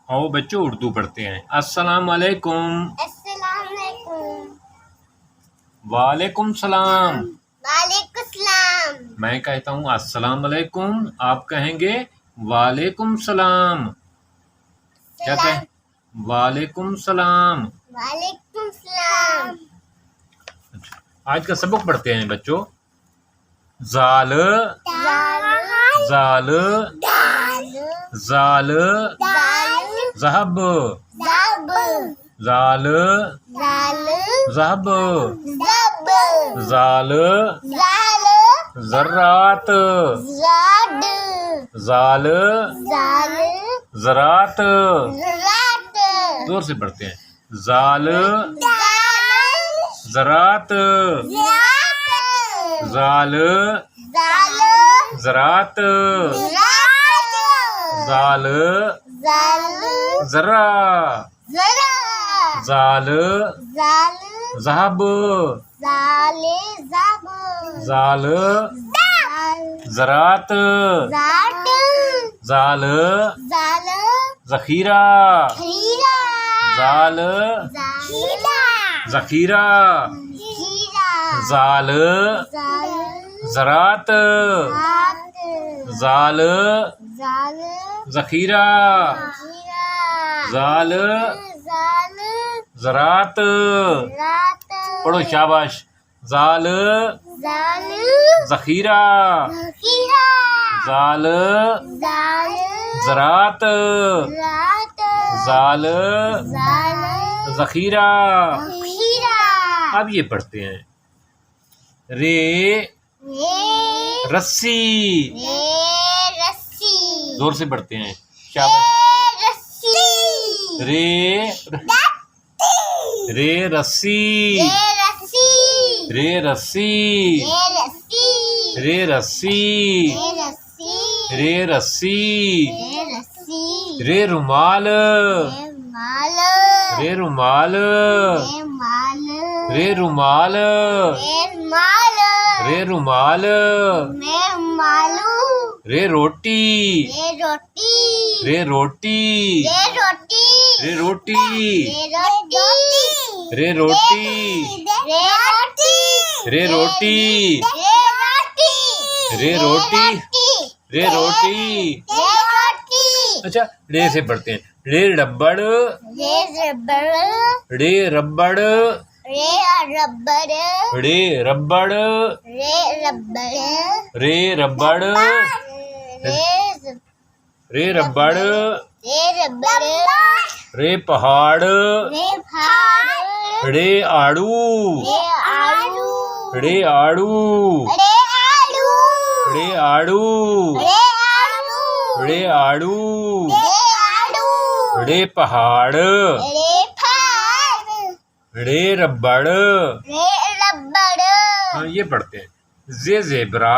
आओ बच्चों उर्दू पढ़ते हैं। अस्सलाम वालेकुम। अस्सलाम वालेकुम। वालेकुम सलाम। वालेकुम सलाम। मैं कहता हूँ अस्सलाम वालेकुम, आप कहेंगे वालेकुम सलाम। क्या कहें? वालेकुम सलाम। वालेकुम सलाम। आज का सबक पढ़ते हैं बच्चों। जाल जाल जाल ज़हब जाल ज़हब जाल ज़र्रात जाल ज़रात। जोर से पढ़ते हैं। जाल ज़रात जाल ज़रात जाल ज़रा जाल ज़हब जाल ज़रात जाल ज़ख़ीरा जाल ज़ख़ीरा जाल ज़रात जाल ज़ख़ीरा जाल ज़रात। पढ़ो शाबाश। जाल ज़ख़ीरा जाल ज़रात जाल ज़ख़ीरा। अब ये पढ़ते हैं। रे रस्सी। जोर से पढ़ते हैं। शाबाश। रे रस्सी रे रस्सी रे रस्सी रे रस्सी रे रुमाल रे रुमाल रे रुमाल रे रुमाल रे रोटी रे रोटी रे रोटी रे रोटी रे रोटी रे रोटी रे रोटी। अच्छा रे से पढ़ते हैं। रे रबड़ रे रबड़ रे रबड़ रे रबड़ रे रबड़ रे पहाड़ रे आड़ू रे आड़ू रे आड़ू रे आड़ू रे पहाड़ रे रबड़। हाँ ये पढ़ते हैं। जे ज़ेबरा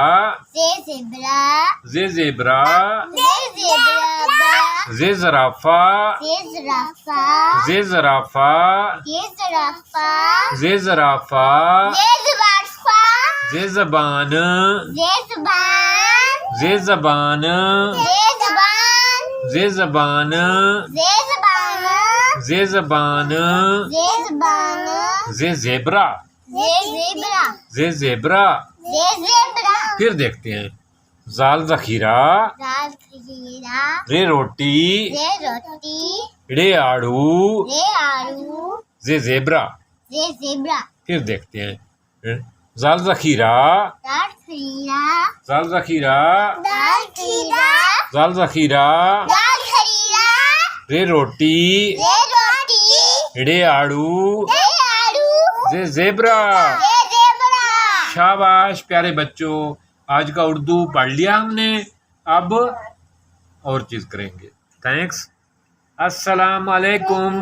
जे ज़ेबरा जे ज़राफ़ा जे ज़राफ़ा जे ज़राफ़ा जे ज़बान जे ज़बान जे ज़बान जे ज़बान जे ज़ेबरा जे ज़ेबरा। फिर देखते हैं। जाल ज़ख़ीरा रे रोटी रे आड़ू जे ज़ेबरा। फिर देखते हैं। जाल ज़ख़ीरा जाल ज़ख़ीरा जाल ज़ख़ीरा रे रोटी रे आड़ू जे ज़ेबरा। शाबाश प्यारे बच्चों, आज का उर्दू पढ़ लिया हमने। अब और चीज़ करेंगे। थैंक्स। अस्सलाम वालेकुम।